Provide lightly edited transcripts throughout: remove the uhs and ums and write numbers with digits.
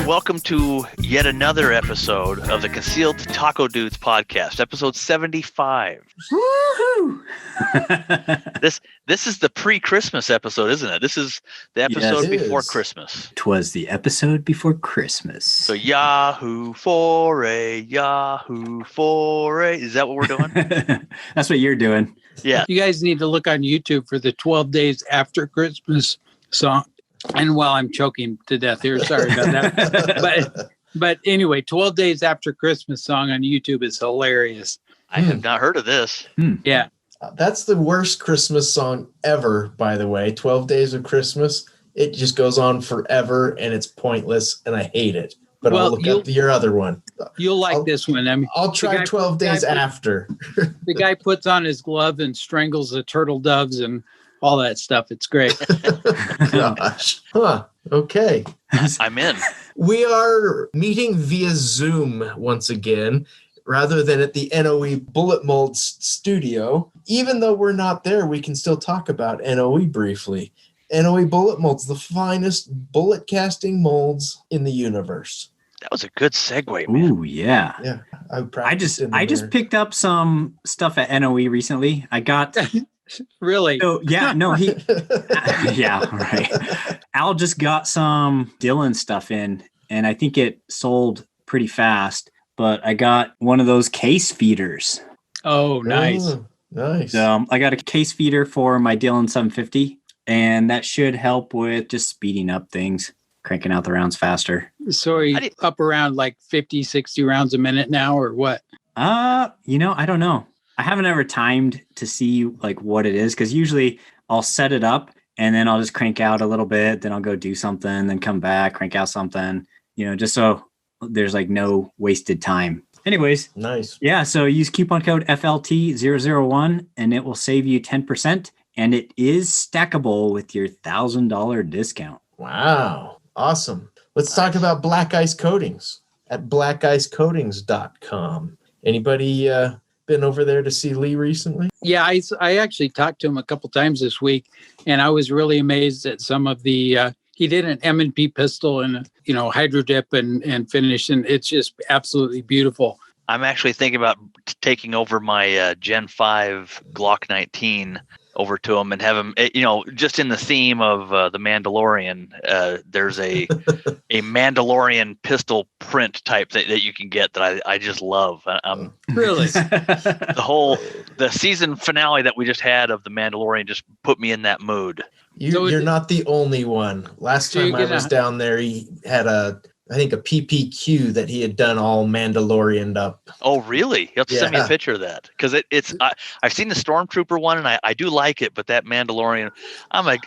welcome to yet another episode of the Concealed Taco Dudes podcast, episode 75. Woohoo! This is the pre-Christmas episode, isn't it? This is the episode before Christmas. 'Twas the episode before Christmas. So Yahoo foray, Yahoo foray. Is that what we're doing? That's what you're doing. Yeah. You guys need to look on YouTube for the 12 Days After Christmas song. And while I'm choking to death here, sorry about that. But anyway, 12 Days After Christmas song on YouTube is hilarious. I have not heard of this. Yeah. That's the worst Christmas song ever, by the way. 12 Days of Christmas. It just goes on forever and it's pointless and I hate it. But Well, I'll look up your other one. You'll like this one. I mean, I'll try 12 Days After. The guy puts on his glove and strangles the turtle doves and all that stuff. It's great. Gosh. Huh. Okay. I'm in. We are meeting via Zoom once again, rather than at the NOE Bullet Molds studio. Even though we're not there, we can still talk about NOE briefly. NOE Bullet Molds, the finest bullet casting molds in the universe. That was a good segue, man. Ooh, yeah. Yeah. I just picked up some stuff at NOE recently. I got Really? Oh, yeah, no, yeah, right. Al just got some Dylan stuff in, and I think it sold pretty fast, but I got one of those case feeders. Oh, nice. Oh, nice. I got a case feeder for my Dylan 750, and that should help with just speeding up things, cranking out the rounds faster. So are you up around like 50, 60 rounds a minute now or what? I don't know. I haven't ever timed to see like what it is, because usually I'll set it up and then I'll just crank out a little bit, then I'll go do something, then come back, crank out something, just so there's like no wasted time. Anyways, nice. Yeah, so use coupon code FLT001 and it will save you 10%, and it is stackable with your $1,000 discount. Wow. Awesome. Let's talk about Black Ice Coatings at blackicecoatings.com. Anybody been over there to see Lee recently? Yeah, I actually talked to him a couple times this week, and I was really amazed at some of the. He did an M&P pistol and hydro dip and finish, and it's just absolutely beautiful. I'm actually thinking about taking over my Gen 5 Glock 19 over to him and have him, just in the theme of the Mandalorian. There's a Mandalorian pistol print type that you can get that I just love. Really? The season finale that we just had of the Mandalorian just put me in that mood. You're not the only one. Last time I was down there, he had a PPQ that he had done all Mandalorianed up. Oh, really? You have to send me a picture of that, because I've seen the Stormtrooper one and I do like it, but that Mandalorian, I'm a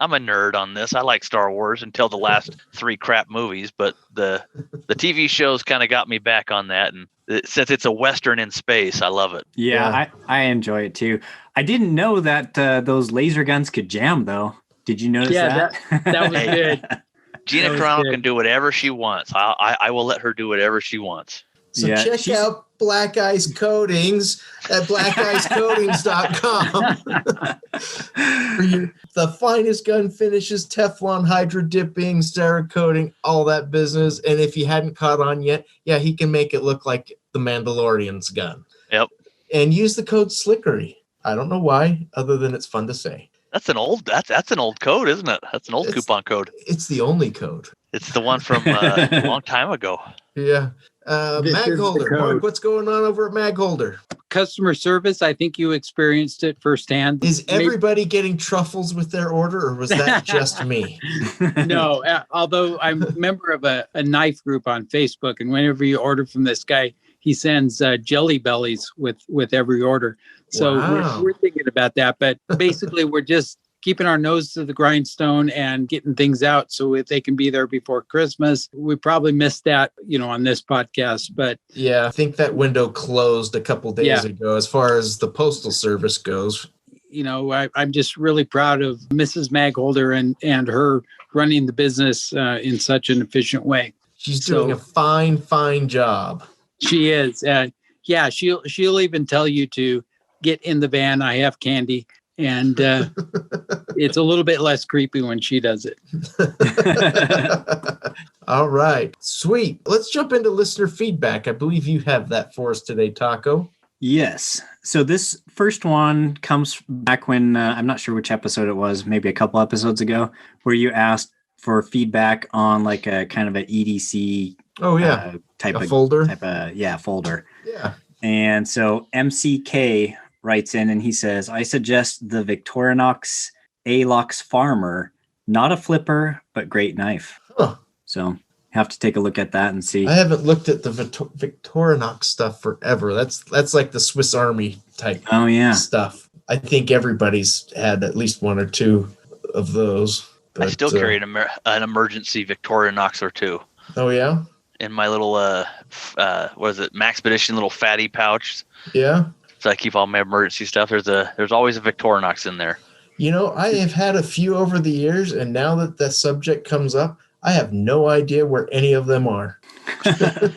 nerd on this. I like Star Wars until the last 3 crap movies, but the TV shows kind of got me back on that, and since it's a Western in space, I love it. Yeah. I enjoy it too. I didn't know that those laser guns could jam though. Did you notice that? That was good. Gina Carano can do whatever she wants. I will let her do whatever she wants. So check out Black Ice Coatings at blackicecoatings.com. The finest gun finishes, Teflon, hydro dipping, Cerakoting, all that business. And if you hadn't caught on yet, he can make it look like the Mandalorian's gun. Yep. And use the code SLICKERY. I don't know why, other than it's fun to say. That's an old code, isn't it? That's an old coupon code. It's the only code. It's the one from a long time ago. Yeah. Magholder. Mark, what's going on over at Magholder? Customer service, I think you experienced it firsthand. Is everybody getting truffles with their order, or was that just me? No, although I'm a member of a knife group on Facebook, and whenever you order from this guy, he sends jelly bellies with every order. So we're thinking about that. But basically, we're just keeping our nose to the grindstone and getting things out so they can be there before Christmas. We probably missed that, on this podcast. But yeah, I think that window closed a couple days ago as far as the postal service goes. I'm just really proud of Mrs. Magholder and her running the business in such an efficient way. She's doing a fine job. She is. She'll even tell you to get in the van. I have candy. and it's a little bit less creepy when she does it. All right. Sweet. Let's jump into listener feedback. I believe you have that for us today, Taco. Yes. So this first one comes back when, I'm not sure which episode it was, maybe a couple episodes ago, where you asked for feedback on like a kind of an EDC type of folder. Folder. Yeah. And so MCK writes in and he says, I suggest the Victorinox Alox Farmer, not a flipper, but great knife. Huh. So have to take a look at that and see. I haven't looked at the Victorinox stuff forever. That's like the Swiss Army type stuff. I think everybody's had at least one or two of those. But, I still carry an emergency Victorinox or two. Oh, yeah? In my little, Maxpedition little fatty pouch. Yeah? So I keep all my emergency stuff. There's always a Victorinox in there. You know, I have had a few over the years, and now that the subject comes up, I have no idea where any of them are.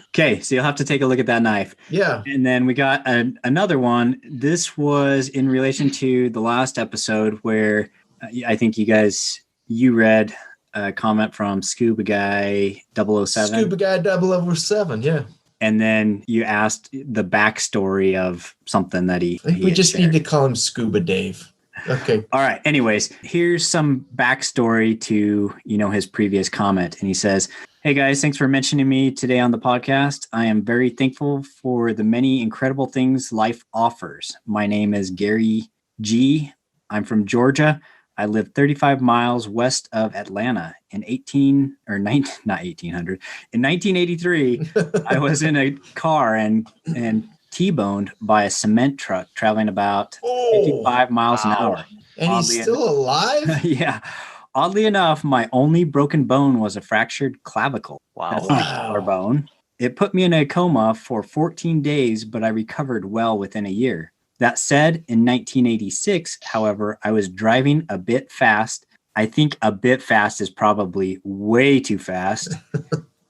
Okay, so you'll have to take a look at that knife. Yeah. And then we got another one. This was in relation to the last episode where I think you read a comment from Scuba Guy 007. Scuba Guy 007, yeah. And then you asked the backstory of something that he. I think we just need to call him Scuba Dave. Okay. All right. Anyways, here's some backstory to, his previous comment. And he says, hey guys, thanks for mentioning me today on the podcast. I am very thankful for the many incredible things life offers. My name is Gary G. I'm from Georgia. I live 35 miles west of Atlanta. In 1983, I was in a car and T-boned by a cement truck traveling about 55 miles an hour. And he's still alive? Yeah. Oddly enough, my only broken bone was a fractured clavicle. Wow. That's a collarbone. It put me in a coma for 14 days, but I recovered well within a year. That said, in 1986, however, I was driving a bit fast. I think a bit fast is probably way too fast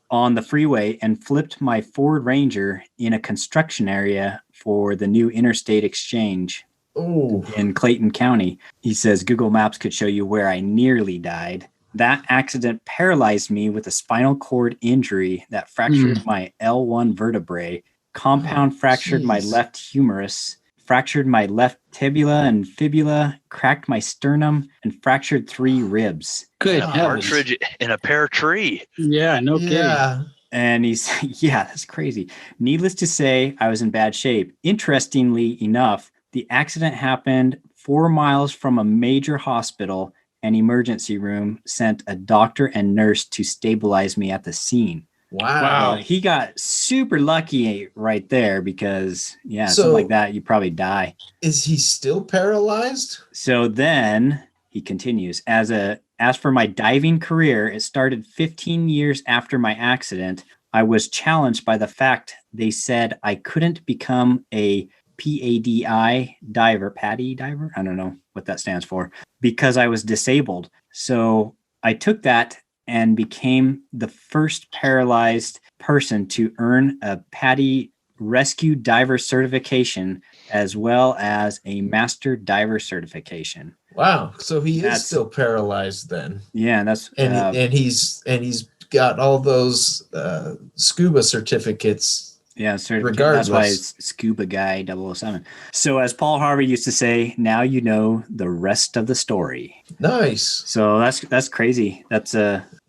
on the freeway and flipped my Ford Ranger in a construction area for the new interstate exchange in Clayton County. He says Google Maps could show you where I nearly died. That accident paralyzed me with a spinal cord injury that fractured my L1 vertebrae, fractured my left humerus, fractured my left tibia and fibula, cracked my sternum, and fractured 3 ribs. Good cartridge in a pear tree. Yeah, no kidding. And he's, that's crazy. Needless to say, I was in bad shape. Interestingly enough, the accident happened 4 miles from a major hospital. An emergency room sent a doctor and nurse to stabilize me at the scene. Wow. He got super lucky right there because, something like that, you probably die. Is he still paralyzed? So then he continues, as for my diving career, it started 15 years after my accident. I was challenged by the fact they said I couldn't become a PADI diver, PADI diver. I don't know what that stands for, because I was disabled. So I took that and became the first paralyzed person to earn a PADI rescue diver certification, as well as a master diver certification. Wow. So he is still paralyzed then. Yeah, that's and he's got all those scuba certificates. Yeah, regardless. That's why it's Scuba Guy 007. So as Paul Harvey used to say, now you know the rest of the story. Nice. So that's crazy. That's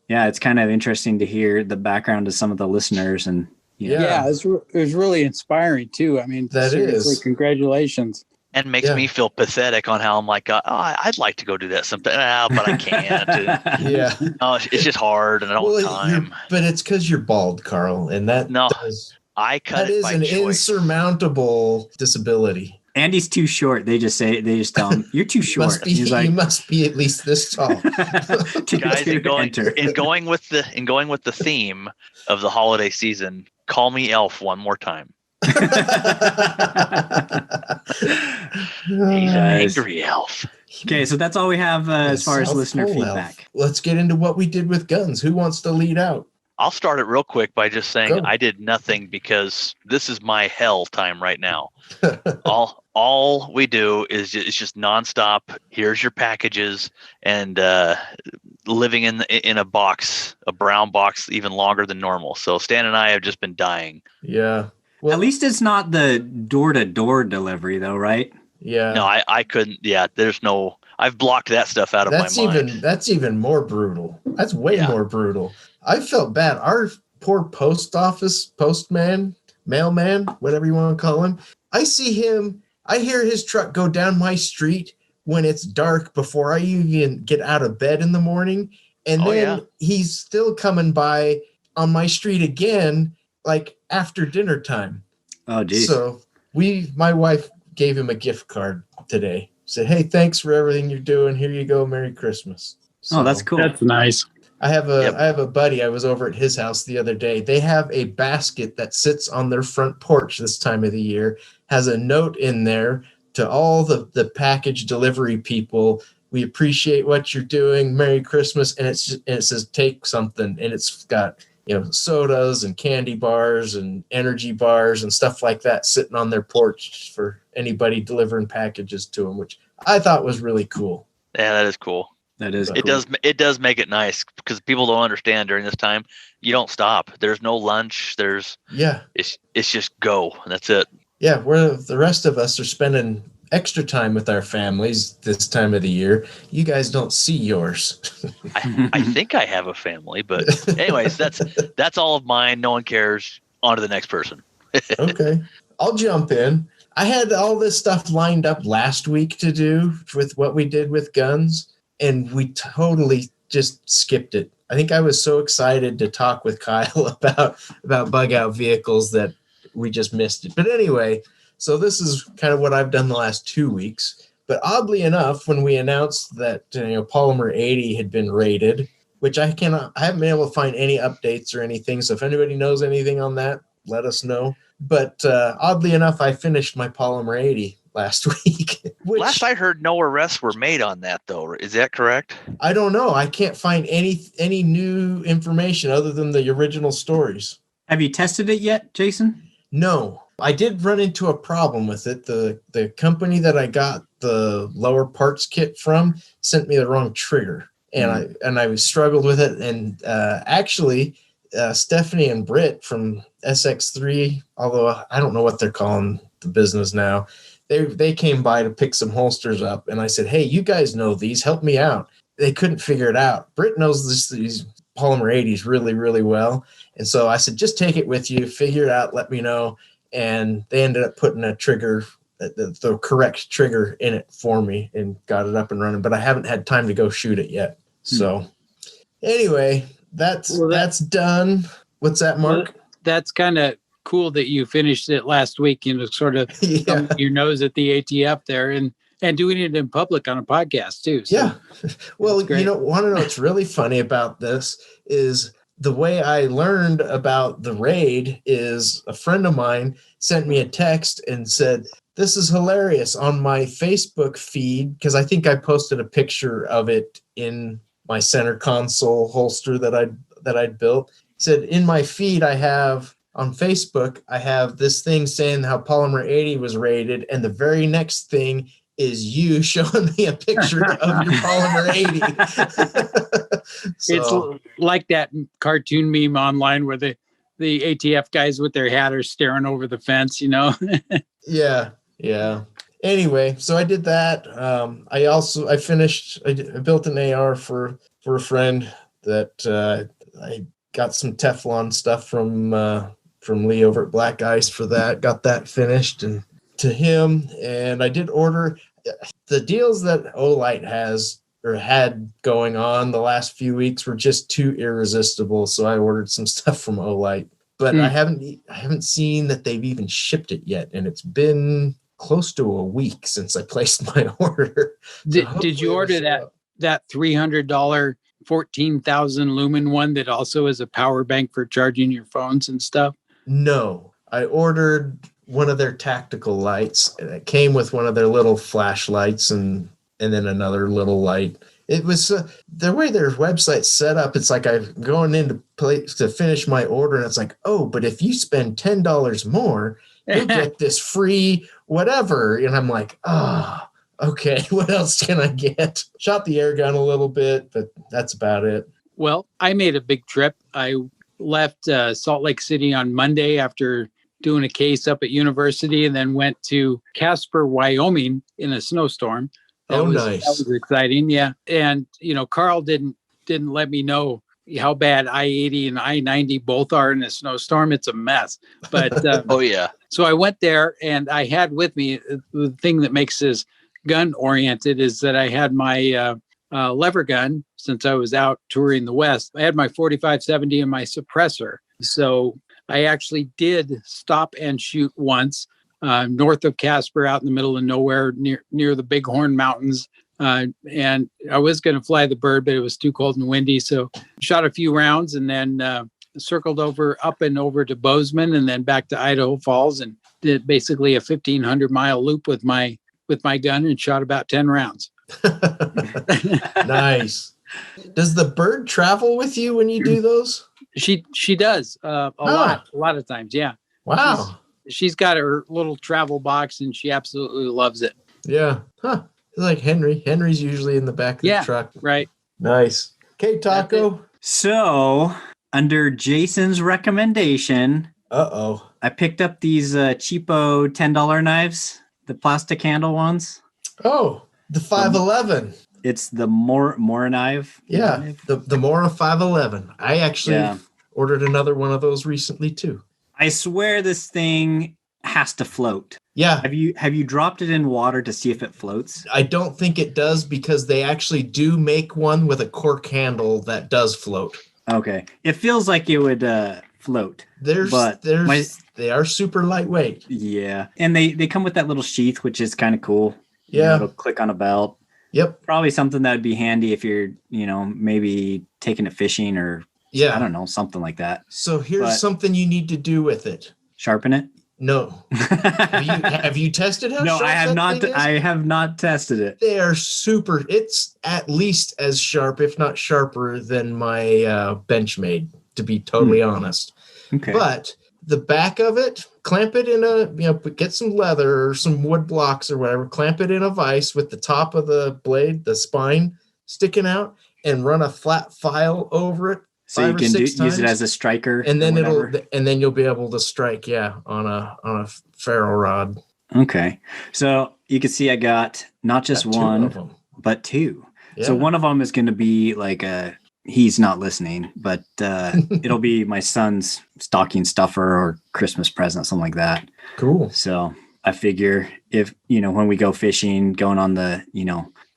it's kind of interesting to hear the background of some of the listeners and it was really inspiring too. I mean, that seriously, is. Congratulations. And makes me feel pathetic on how I'm like, I'd like to go do that sometime, but I can't. It's just hard and I don't have time. But it's because you're bald, Carl, and that I cut it by choice. That is an insurmountable disability. Andy's too short. They just tell him, you're too short. You must be at least this tall. Guys, in going with the theme of the holiday season, call me Elf one more time. He's an angry elf. Okay, so that's all we have as far as listener feedback. Elf. Let's get into what we did with guns. Who wants to lead out? I'll start it real quick by just saying Go. I did nothing because this is my hell time right now. All we do is just nonstop. Here's your packages, and living in a box, a brown box, even longer than normal. So Stan and I have just been dying. Yeah. Well, At least it's not the door-to-door delivery, though, right? yeah. No, I couldn't. Yeah, there's no. I've blocked that stuff out of my mind. That's even more brutal. That's way Yeah. more brutal. I felt bad. Our poor post office postman, mailman, whatever you want to call him. I see him. I hear his truck go down my street when it's dark before I even get out of bed in the morning, and then he's still coming by on my street again, like after dinner time. Oh, geez. So my wife gave him a gift card today. Said, hey, thanks for everything you're doing. Here you go. Merry Christmas. So, oh, that's cool. That's nice. I have a buddy. I was over at his house the other day. They have a basket that sits on their front porch this time of the year, has a note in there to all the package delivery people. We appreciate what you're doing. Merry Christmas. And it says, take something. And it's got, sodas and candy bars and energy bars and stuff like that sitting on their porch for anybody delivering packages to them, which I thought was really cool. Yeah, that is cool. That is It cool. does make it nice because people don't understand during this time. You don't stop. There's no lunch. It's just go. And that's it. Yeah, where the rest of us are spending extra time with our families this time of the year. You guys don't see yours. I think I have a family, but anyways, that's all of mine. No one cares. On to the next person. Okay. I'll jump in. I had all this stuff lined up last week to do with what we did with guns, and we totally just skipped it. I think I was so excited to talk with Kyle about bug out vehicles that we just missed it. But anyway, so this is kind of what I've done the last 2 weeks. But oddly enough, when we announced that Polymer 80 had been raided, which I haven't been able to find any updates or anything. So if anybody knows anything on that, let us know. But oddly enough, I finished my Polymer 80 last week. Last I heard, no arrests were made on that, though. Is that correct? I don't know. I can't find any new information other than the original stories. Have you tested it yet, Jason? No. I did run into a problem with it. The company that I got the lower parts kit from sent me the wrong trigger, and I struggled with it. And actually, Stephanie and Britt from SX3, although I don't know what they're calling the business now, they came by to pick some holsters up, and I said, hey, you guys know these, help me out. They couldn't figure it out. Britt knows these Polymer 80s really, really well. And so I said, just take it with you, figure it out, let me know. And they ended up putting a trigger, the correct trigger in it for me, and got it up and running. But I haven't had time to go shoot it yet. So anyway, that's done. What's that, Mark? Well, that's kind of cool that you finished it last week, sort of your nose at the ATF there and doing it in public on a podcast too. So yeah. Well, want to know what's really funny about this is the way I learned about the raid is a friend of mine sent me a text and said, this is hilarious, on my Facebook feed, because I think I posted a picture of it in my center console holster that I'd built. He said, in my feed on Facebook, I have this thing saying how Polymer 80 was raided, and the very next thing is you showing me a picture of your Polymer 80. So, it's like that cartoon meme online where the ATF guys with their hat are staring over the fence, Yeah. Anyway, so I did that. I built an AR for a friend that I got some Teflon stuff from Lee over at Black Ice for that. Got that finished and to him. And I did order the deals that Olight had going on the last few weeks were just too irresistible. So I ordered some stuff from Olight, but I haven't seen that they've even shipped it yet. And it's been close to a week since I placed my order. Did you order that $300 14,000 lumen one that also is a power bank for charging your phones and stuff? No, I ordered one of their tactical lights, and it came with one of their little flashlights and then another little light. It was the way their website's set up. It's like I'm going into place to finish my order, and it's like, oh, but if you spend $10 more, you'll get this free whatever. And I'm like, oh, okay, what else can I get? Shot the air gun a little bit, but that's about it. Well, I made a big trip. I left Salt Lake City on Monday after doing a case up at university, and then went to Casper, Wyoming in a snowstorm. Nice. That was exciting. Yeah. And, Carl didn't let me know how bad I-80 and I-90 both are in a snowstorm. It's a mess. But oh, yeah. So I went there, and I had with me the thing that makes this gun oriented is that I had my lever gun since I was out touring the West. I had my 45-70 and my suppressor. So I actually did stop and shoot once north of Casper, out in the middle of nowhere near the Bighorn Mountains. And I was going to fly the bird, but it was too cold and windy. So shot a few rounds, and then circled up and over to Bozeman, and then back to Idaho Falls, and did basically a 1,500-mile loop with my gun, and shot about 10 rounds. Nice. Does the bird travel with you when you do those? She does a lot of times. Yeah. Wow. She's got her little travel box, and she absolutely loves it. Yeah. Huh. Like Henry. Henry's usually in the back of the truck. Right. Nice. Okay, Taco. So, under Jason's recommendation, I picked up these cheapo $10 knives, the plastic handle ones. Oh, the 511. It's the Mora knife. Yeah, the Mora 511. I actually ordered another one of those recently too. I swear this thing has to float. Yeah. Have you dropped it in water to see if it floats? I don't think it does, because they actually do make one with a cork handle that does float. Okay. It feels like it would float. They are super lightweight. Yeah. And they come with that little sheath, which is kind of cool. Yeah. It'll click on a belt. Yep. Probably something that would be handy if you're, maybe taking it fishing or I don't know, something like that. So here's something you need to do with it. Sharpen it? No. have you tested how sharp I have not. Thing is? I have not tested it. They are super. It's at least as sharp, if not sharper, than my Benchmade, to be totally honest. Okay. But the back of it, clamp it in get some leather or some wood blocks or whatever, clamp it in a vise with the top of the blade, the spine sticking out, and run a flat file over it. So you can use it as a striker, and then you'll be able to strike, on a ferro rod. Okay, so you can see I got not just one, but two. Yeah. So one of them is going to be like he's not listening, but it'll be my son's stocking stuffer or Christmas present, something like that. Cool. So I figure if when we go fishing, going on the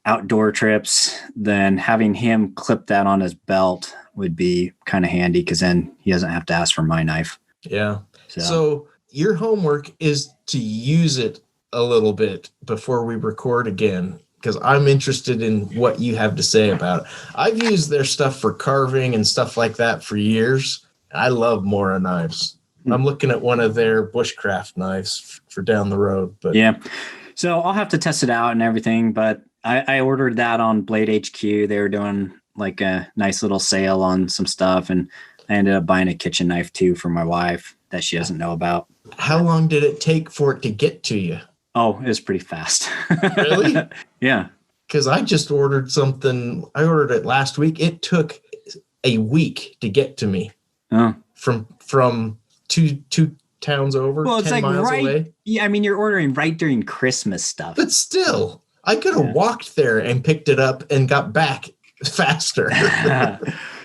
outdoor trips, then having him clip that on his belt would be kind of handy, because then he doesn't have to ask for my knife. Yeah. So your homework is to use it a little bit before we record again, because I'm interested in what you have to say about it. I've used their stuff for carving and stuff like that for years. I love Mora Knives. I'm looking at one of their bushcraft knives for down the road. But yeah. So I'll have to test it out and everything, but I ordered that on Blade HQ. They were doing like a nice little sale on some stuff, and I ended up buying a kitchen knife too for my wife that she doesn't know about. How long did it take for it to get to you? Oh, it was pretty fast. Really? Yeah. Because I just ordered something. I ordered it last week. It took a week to get to me. Oh. From two towns over, well, it's 10 like miles away. Yeah, I mean, you're ordering right during Christmas stuff. But still, I could have walked there and picked it up and got back faster.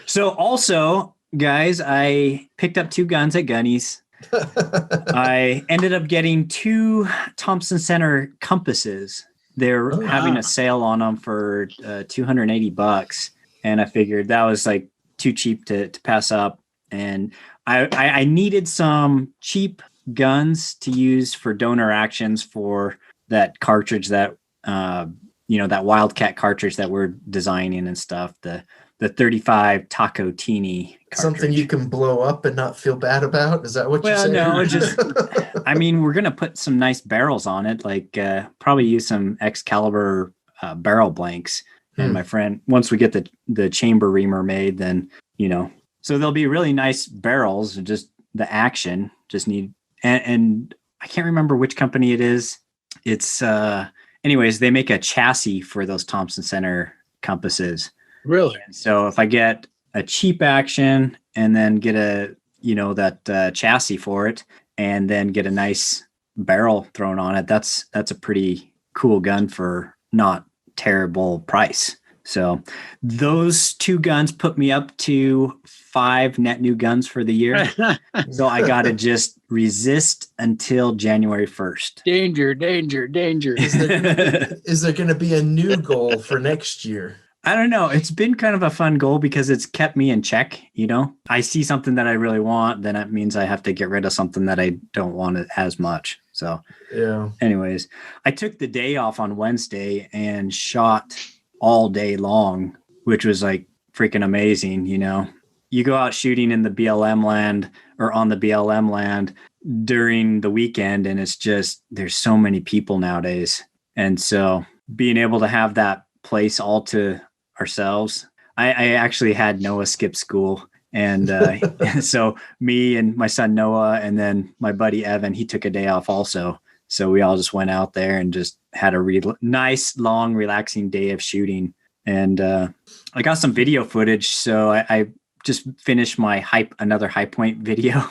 So also, guys, I picked up two guns at Gunny's. I ended up getting two Thompson Center compasses. They're having a sale on them for $280, and I figured that was like too cheap to pass up. And I needed some cheap guns to use for donor actions for that cartridge that that Wildcat cartridge that we're designing and stuff. The 35 Taco Teeny cartridge. Something you can blow up and not feel bad about? Is that what you're saying? Well, no, just, I mean, we're going to put some nice barrels on it, like probably use some Excalibur barrel blanks And my friend, once we get the chamber reamer made, then, so there'll be really nice barrels, just the action just need, and I can't remember which company it is. It's, anyways, they make a chassis for those Thompson Center compasses. Really? And so if I get a cheap action and then get that chassis for it, and then get a nice barrel thrown on it, that's a pretty cool gun for not terrible price. So those 2 guns put me up to 5 net new guns for the year. So I got to just resist until January 1st. Danger, danger, danger. Is there going to be a new goal for next year? I don't know. It's been kind of a fun goal because it's kept me in check. I see something that I really want, then that means I have to get rid of something that I don't want as much. So yeah. Anyways, I took the day off on Wednesday and shot all day long, which was like freaking amazing. You go out shooting in the BLM land or on the BLM land during the weekend, and it's just, there's so many people nowadays. And so being able to have that place all to ourselves, I actually had Noah skip school. And so me and my son Noah, and then my buddy Evan, he took a day off also. So we all just went out there and just had a nice, long, relaxing day of shooting. And I got some video footage. So I just finished my another high point video.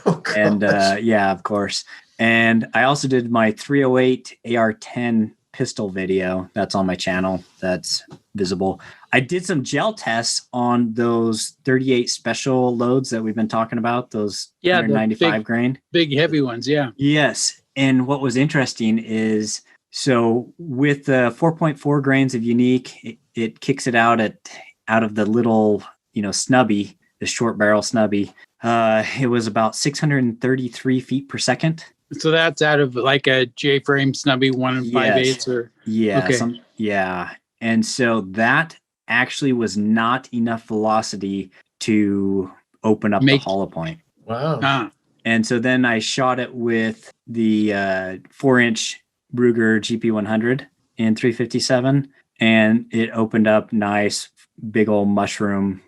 Oh, and yeah, of course. And I also did my 308 AR-10 pistol video. That's on my channel. That's visible. I did some gel tests on those 38 special loads that we've been talking about, those 195 grain. Big, heavy ones, yeah. Yes. And what was interesting is, so with the 4.4 grains of unique, it kicks it out of the little, snubby, the short barrel snubby. It was about 633 feet per second. So that's out of like a J-frame snubby 1 5/8 or yeah, okay. Yeah. And so that actually was not enough velocity to open up the hollow point. Wow. Ah. And so then I shot it with the 4-inch Ruger GP100 in 357, and it opened up nice, big old mushroom.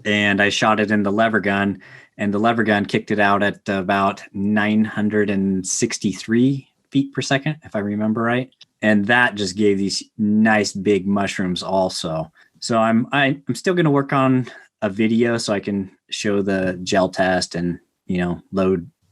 And I shot it in the lever gun, and the lever gun kicked it out at about 963 feet per second, if I remember right. And that just gave these nice big mushrooms also. So I'm still going to work on a video so I can show the gel test and,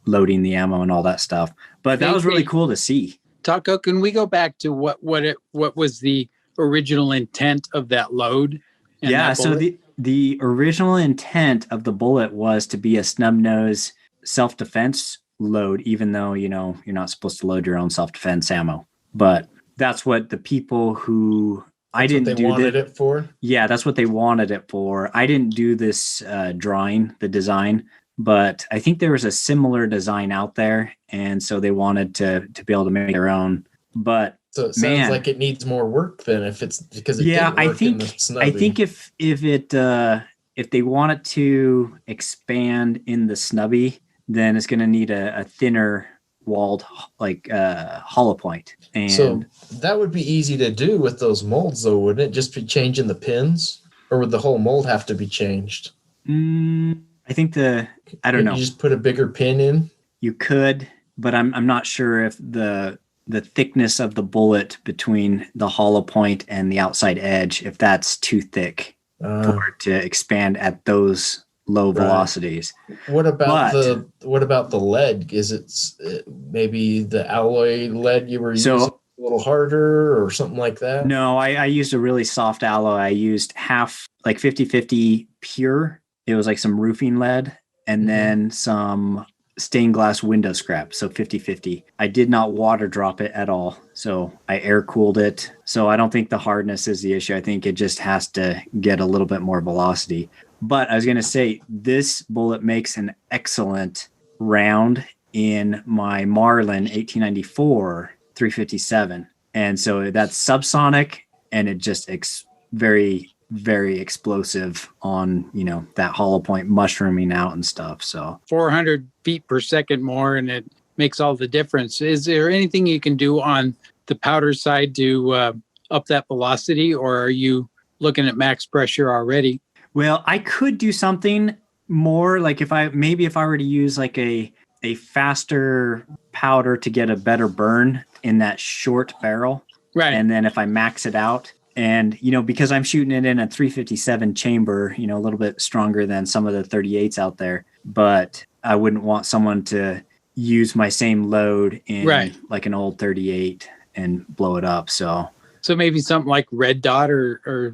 loading the ammo and all that stuff. But that was really cool to see. Taco, can we go back to what was the original intent of that load? Yeah, so the original intent of the bullet was to be a snub nose self-defense load, even though, you're not supposed to load your own self-defense ammo. But that's what the people who wanted it for. Yeah, that's what they wanted it for. I didn't do this drawing, the design, but I think there was a similar design out there, and so they wanted to be able to make their own. But so it sounds like it needs more work then, if it's because it didn't work in the snubby. I think if they want it to expand in the snubby, then it's going to need a thinner walled hollow point. And so that would be easy to do with those molds, though, wouldn't it? Just be changing the pins, or would the whole mold have to be changed? I think I don't know. You just put a bigger pin in. You could, but I'm not sure if the thickness of the bullet between the hollow point and the outside edge, if that's too thick for it to expand at those low velocities. What about the lead? Is it maybe the alloy lead you were using a little harder or something like that? No, I used a really soft alloy. I used half, like 50-50 pure. It was like some roofing lead, and then some stained glass window scrap, so 50-50. I did not water drop it at all, so I air cooled it. So I don't think the hardness is the issue. I think it just has to get a little bit more velocity. But I was going to say, this bullet makes an excellent round in my Marlin 1894 357. And so that's subsonic, and it just very, very explosive on, that hollow point mushrooming out and stuff. So 400 feet per second more, and it makes all the difference. Is there anything you can do on the powder side to up that velocity, or are you looking at max pressure already. Well, I could do something more like if I were to use like a faster powder to get a better burn in that short barrel. Right. And then if I max it out and, because I'm shooting it in a 357 chamber, a little bit stronger than some of the 38s out there, but I wouldn't want someone to use my same load in like an old 38 and blow it up. So maybe something like red dot or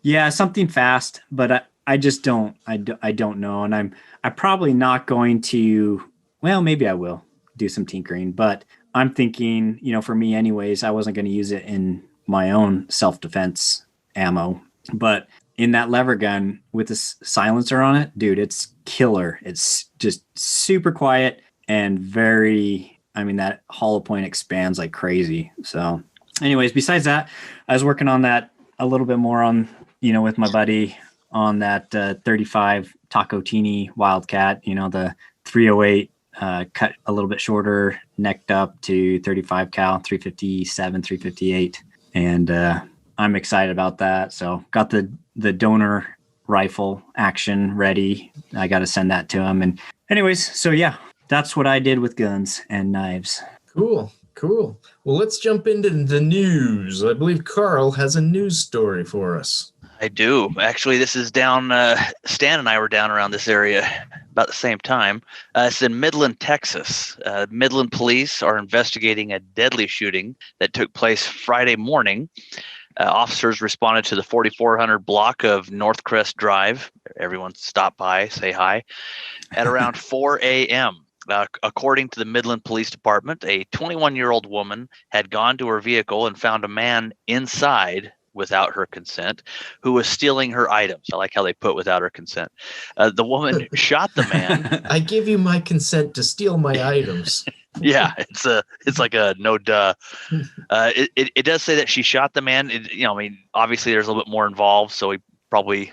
Yeah, something fast, but I just don't know. And I'm probably not going to, well, maybe I will do some tinkering, but I'm thinking, for me anyways, I wasn't going to use it in my own self-defense ammo, but in that lever gun with a silencer on it, dude, it's killer. It's just super quiet and that hollow point expands like crazy. So anyways, besides that, I was working on that a little bit more on, with my buddy on that 35 Taco Teeny Wildcat, the 308 cut a little bit shorter, necked up to 35 cal, 357, 358. And I'm excited about that. So got the donor rifle action ready. I got to send that to him. And anyways, so yeah, that's what I did with guns and knives. Cool. Well, let's jump into the news. I believe Carl has a news story for us. I do. Actually, this is down, Stan and I were down around this area about the same time. It's in Midland, Texas. Midland police are investigating a deadly shooting that took place Friday morning. Officers responded to the 4400 block of Northcrest Drive. Everyone stop by, say hi, at around 4 a.m. According to the Midland Police Department, a 21-year-old woman had gone to her vehicle and found a man inside without her consent who was stealing her items. I like how they put without her consent. The woman shot the man. I give you my consent to steal my items. Yeah, it's like a no duh. It does say that she shot the man. Obviously there's a little bit more involved, so he probably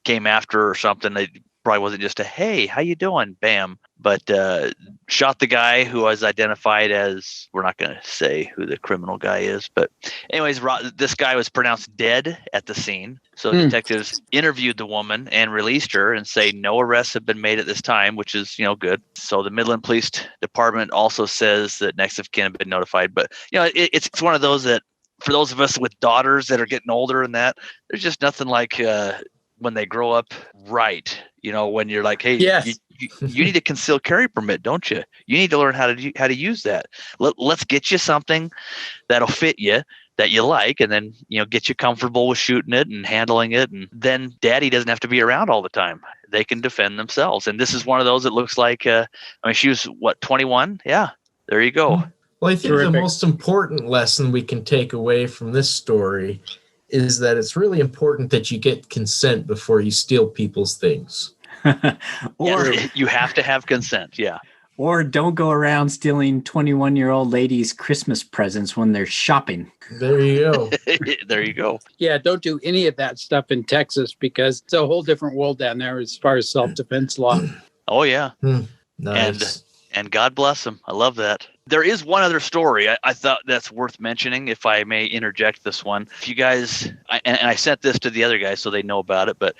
came after her or something. It probably wasn't just a, hey, how you doing? Bam. But shot the guy who was identified as, we're not going to say who the criminal guy is. But anyways, this guy was pronounced dead at the scene. So detectives interviewed the woman and released her and say no arrests have been made at this time, which is, good. So the Midland Police Department also says that next of kin have been notified. But, it's one of those that for those of us with daughters that are getting older and that, there's just nothing like when they grow up right. When you're like, hey, yes. you need a concealed carry permit, don't you? You need to learn how to use that. Let's get you something that'll fit you, that you like, and then get you comfortable with shooting it and handling it, and then daddy doesn't have to be around all the time. They can defend themselves. And this is one of those that looks like she was 21? Yeah, there you go. Well, I think the most important lesson we can take away from this story is that it's really important that you get consent before you steal people's things. Or you have to have consent, yeah. Or don't go around stealing 21-year-old ladies' Christmas presents when they're shopping. There you go. There you go. Yeah, don't do any of that stuff in Texas because it's a whole different world down there as far as self-defense law. Oh, yeah. Nice. And God bless them. I love that. There is one other story I thought that's worth mentioning, if I may interject this one. If you guys, and I sent this to the other guys so they know about it, but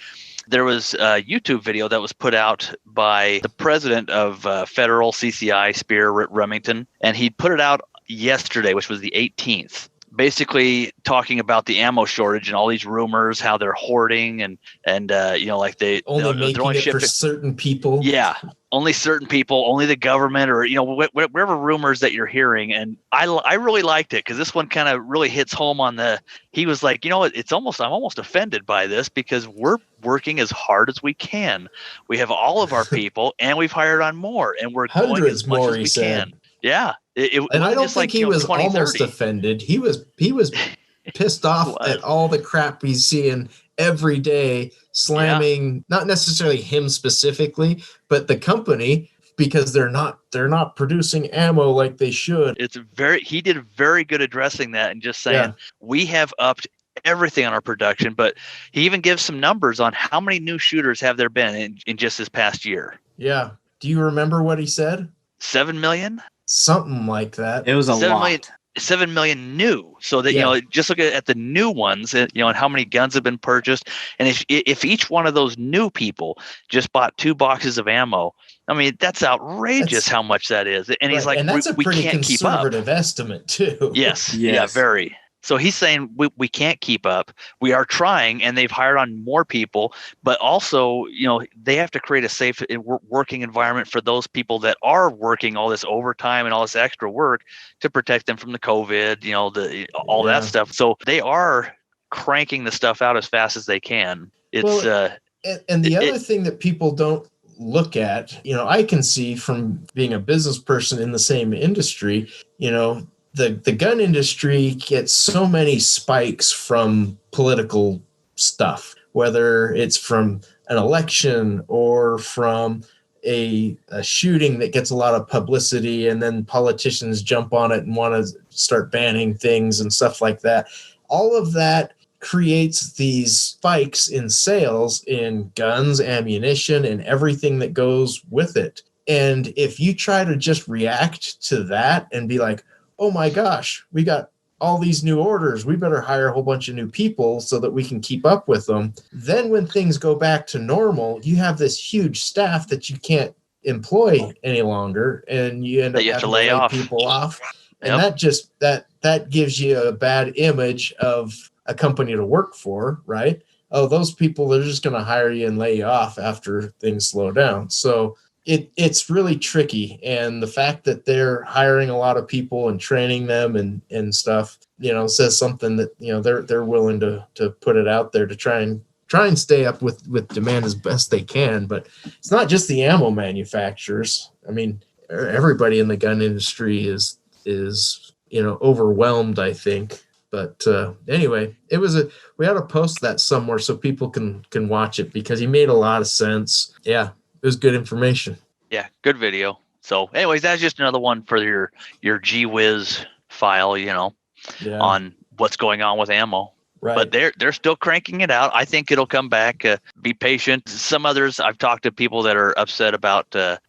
there was a YouTube video that was put out by the president of Federal CCI, Spear Remington, and he put it out yesterday, which was the 18th. Basically talking about the ammo shortage and all these rumors, how they're hoarding and like they're only for certain people. Yeah, only certain people, only the government, or whatever rumors that you're hearing. And I really liked it because this one kind of really hits home on he was like, I'm almost offended by this because we're working as hard as we can. We have all of our people and we've hired on more and we're going as much as we can. Yeah. And I don't think he was almost offended. He was pissed off at all the crap he's seeing every day, slamming not necessarily him specifically, but the company because they're not producing ammo like they should. He did very good addressing that and just saying we have upped everything on our production, but he even gives some numbers on how many new shooters have there been in just this past year. Yeah. Do you remember what he said? 7 million? Something like that. It was a lot. 7 million new. So that, just look at the new ones, and how many guns have been purchased. And if each one of those new people just bought 2 boxes of ammo, I mean, that's outrageous how much that is. And he's like, and that's a we pretty can't keep up. conservative estimate too. Yes. Yeah, very. So he's saying we can't keep up. We are trying, and they've hired on more people, but also, they have to create a safe working environment for those people that are working all this overtime and all this extra work to protect them from the COVID, all that stuff. So they are cranking the stuff out as fast as they can. It's and the other thing that people don't look at, I can see from being a business person in the same industry, the gun industry gets so many spikes from political stuff, whether it's from an election or from a shooting that gets a lot of publicity, and then politicians jump on it and want to start banning things and stuff like that. All of that creates these spikes in sales in guns, ammunition, and everything that goes with it. And if you try to just react to that and be like, oh my gosh, we got all these new orders, we better hire a whole bunch of new people so that we can keep up with them. Then when things go back to normal, you have this huge staff that you can't employ any longer, and you end up having to lay people off. And that gives you a bad image of a company to work for, right? Oh, those people, they're just going to hire you and lay you off after things slow down. So it's really tricky. And the fact that they're hiring a lot of people and training them and stuff, says something that, they're willing to put it out there to try and stay up with demand as best they can. But it's not just the ammo manufacturers. I mean, everybody in the gun industry is overwhelmed, I think. But anyway, we ought to post that somewhere so people can watch it, because he made a lot of sense. Yeah, it was good information. Yeah, good video. So anyways, that's just another one for your Gee Whiz file, on what's going on with ammo. Right. But they're still cranking it out. I think it'll come back. Be patient. Some others, I've talked to people that are upset about, the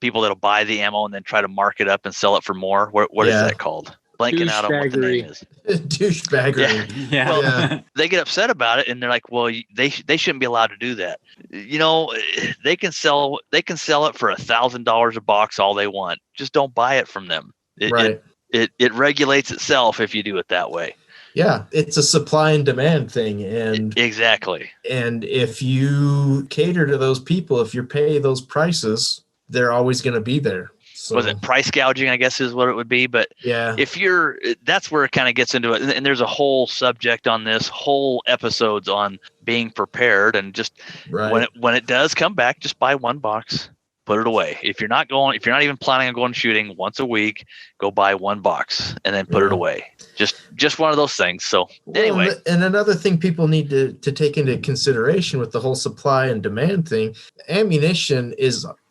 people that'll buy the ammo and then try to mark it up and sell it for more. What is that called? Blanking out on what the name is. Douchebaggery. Yeah. Well, they get upset about it, and they're like, "Well, they shouldn't be allowed to do that." They can sell it for $1,000 a box all they want. Just don't buy it from them. It regulates itself if you do it that way. Yeah, it's a supply and demand thing, and exactly. And if you cater to those people, if you pay those prices, they're always going to be there. So, was it price gouging, I guess is what it would be. But that's where it kind of gets into it. And there's a whole subject on this, whole episodes on being prepared, and just when it does come back, just buy 1 box, put it away. If you're not even planning on going shooting once a week, go buy 1 box and then put it away. Just one of those things. So anyway. And another thing people need to take into consideration with the whole supply and demand thing, ammunition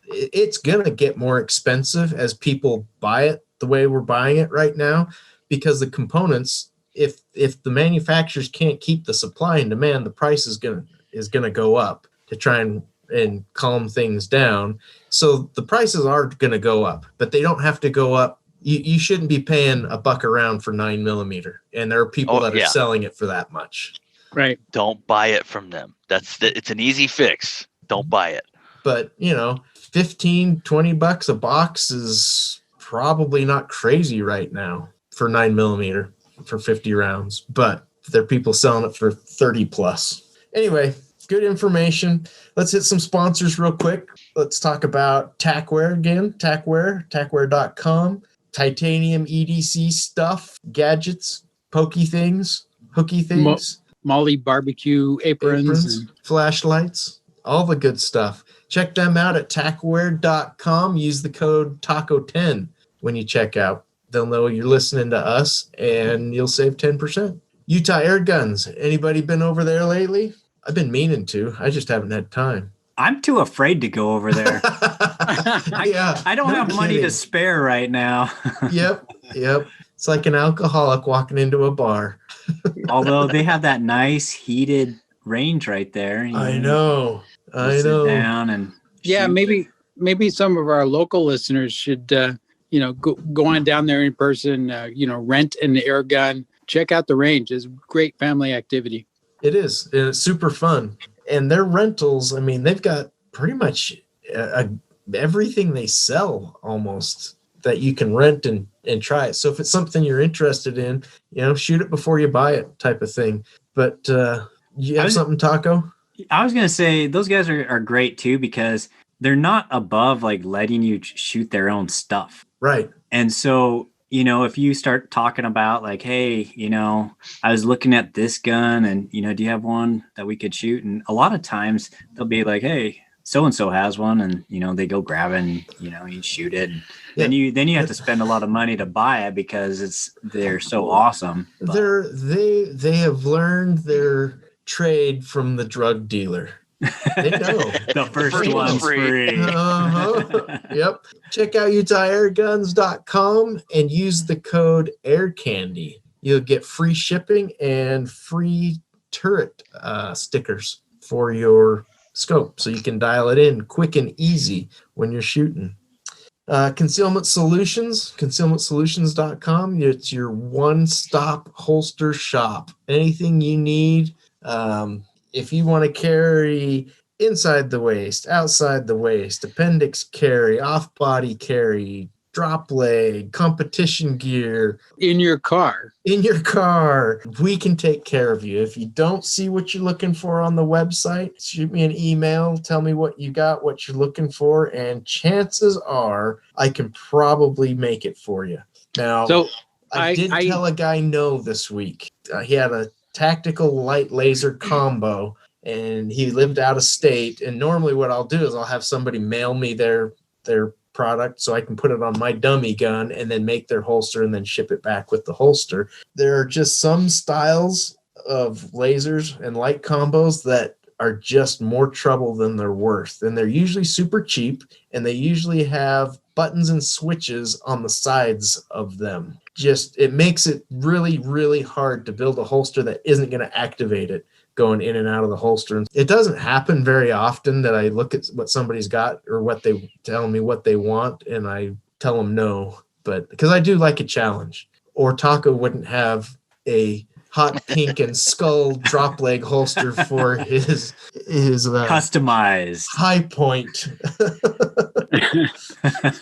it's going to get more expensive as people buy it the way we're buying it right now, because the components, if the manufacturers can't keep the supply and demand, the price is going to go up to try and calm things down. So the prices are going to go up, but they don't have to go up. You shouldn't be paying $1 a round for 9mm, and there are people that are selling it for that much. Right. Don't buy it from them. It's an easy fix. Don't buy it. But, $15-20 a box is probably not crazy right now for 9mm for 50 rounds, but there are people selling it for 30 plus. Anyway, good information. Let's hit some sponsors real quick. Let's talk about Tackware again. Tackware.com. Titanium EDC stuff, gadgets, pokey things, hooky things. Molly barbecue aprons. Flashlights, all the good stuff. Check them out at tackware.com. Use the code TACO10 when you check out. They'll know you're listening to us, and you'll save 10%. Utah Air Guns. Anybody been over there lately? I've been meaning to. I just haven't had time. I'm too afraid to go over there. I don't have money to spare right now. Yep. It's like an alcoholic walking into a bar. Although they have that nice heated range right there. I know. Sit down and maybe some of our local listeners should go on down there in person, rent an air gun, check out the range. It's great family activity. It is. It's super fun. And their rentals, I mean, they've got pretty much everything they sell almost that you can rent and try it. So if it's something you're interested in, shoot it before you buy it type of thing. But you have something, Taco? I was going to say those guys are great too, because they're not above like letting you shoot their own stuff. Right. And so, if you start talking about like, hey, I was looking at this gun and, do you have one that we could shoot? And a lot of times they'll be like, hey, so-and-so has one, and, they go grab it and, you shoot it. And then you have to spend a lot of money to buy it because they're so awesome. They have learned their trade from the drug dealer. They know. The first one's free. Yep. Check out UtahAirGuns.com and use the code AirCandy. You'll get free shipping and free turret stickers for your scope, so you can dial it in quick and easy when you're shooting. Concealment Solutions, concealmentsolutions.com. It's your one-stop holster shop. Anything you need. If you want to carry inside the waist, outside the waist, appendix carry, off-body carry, drop leg, competition gear. In your car, we can take care of you. If you don't see what you're looking for on the website, shoot me an email, tell me what you got, what you're looking for, and chances are I can probably make it for you. Now, so I did tell a guy no this week. He had a tactical light laser combo, and he lived out of state. And normally what I'll do is I'll have somebody mail me their product so I can put it on my dummy gun and then make their holster and then ship it back with the holster. There are just some styles of lasers and light combos that are just more trouble than they're worth. And they're usually super cheap, and they usually have buttons and switches on the sides of them. It makes it really, really hard to build a holster that isn't going to activate it going in and out of the holster. And it doesn't happen very often that I look at what somebody's got or what they tell me what they want and I tell them no, but because I do like a challenge. Or Taco wouldn't have a hot pink and skull drop leg holster for his customized high point.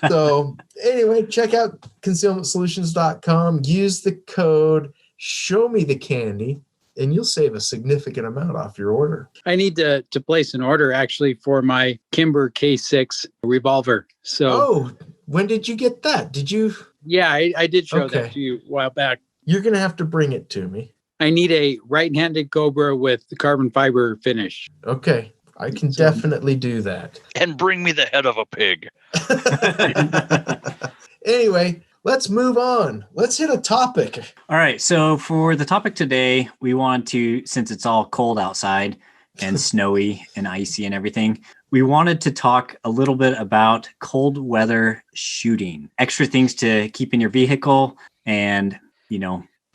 So anyway, check out concealmentsolutions.com, use the code show me the candy, and you'll save a significant amount off your order. I need to place an order actually for my Kimber K6 revolver. So when did you get that? Did you? Yeah, I did show that to you a while back. You're going to have to bring it to me. I need a right-handed Cobra with the carbon fiber finish. Okay. I can definitely do that. And bring me the head of a pig. Anyway, let's move on. Let's hit a topic. All right. So for the topic today, we want to, since it's all cold outside and snowy and icy and everything, we wanted to talk a little bit about cold weather shooting, extra things to keep in your vehicle and,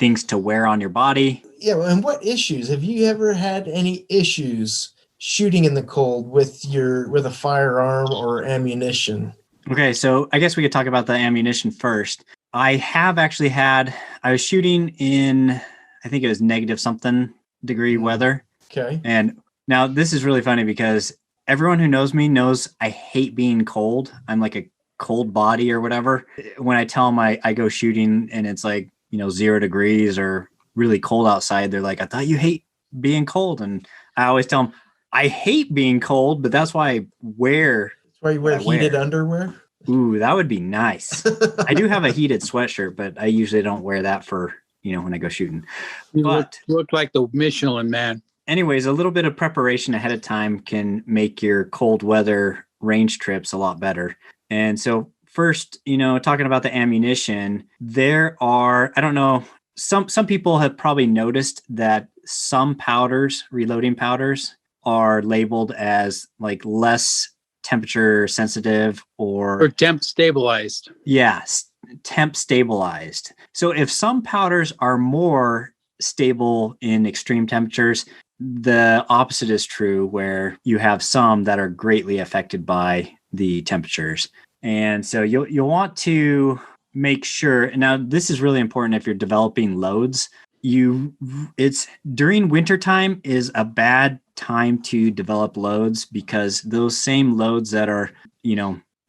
things to wear on your body. Yeah. And what issues? Have you ever had any issues shooting in the cold with a firearm or ammunition? Okay, so I guess we could talk about the ammunition first. I have actually I was shooting in, I think it was negative something degree weather. Okay. And now this is really funny because everyone who knows me knows I hate being cold. I'm like a cold body or whatever. When I tell them I go shooting and it's like, 0 degrees or really cold outside, they're like, I thought you hate being cold. And I always tell them, I hate being cold, but that's why I wear. That's why you wear heated underwear? Ooh, that would be nice. I do have a heated sweatshirt, but I usually don't wear that for, when I go shooting. But you look like the Michelin Man. Anyways, a little bit of preparation ahead of time can make your cold weather range trips a lot better. And so first, talking about the ammunition, there are, I don't know, some people have probably noticed that some powders, reloading powders, are labeled as like less temperature sensitive or temp stabilized. Yes, temp stabilized. So if some powders are more stable in extreme temperatures, the opposite is true where you have some that are greatly affected by the temperatures. And so you'll want to make sure. Now, this is really important if you're developing loads. It's during wintertime is a bad time to develop loads, because those same loads that are,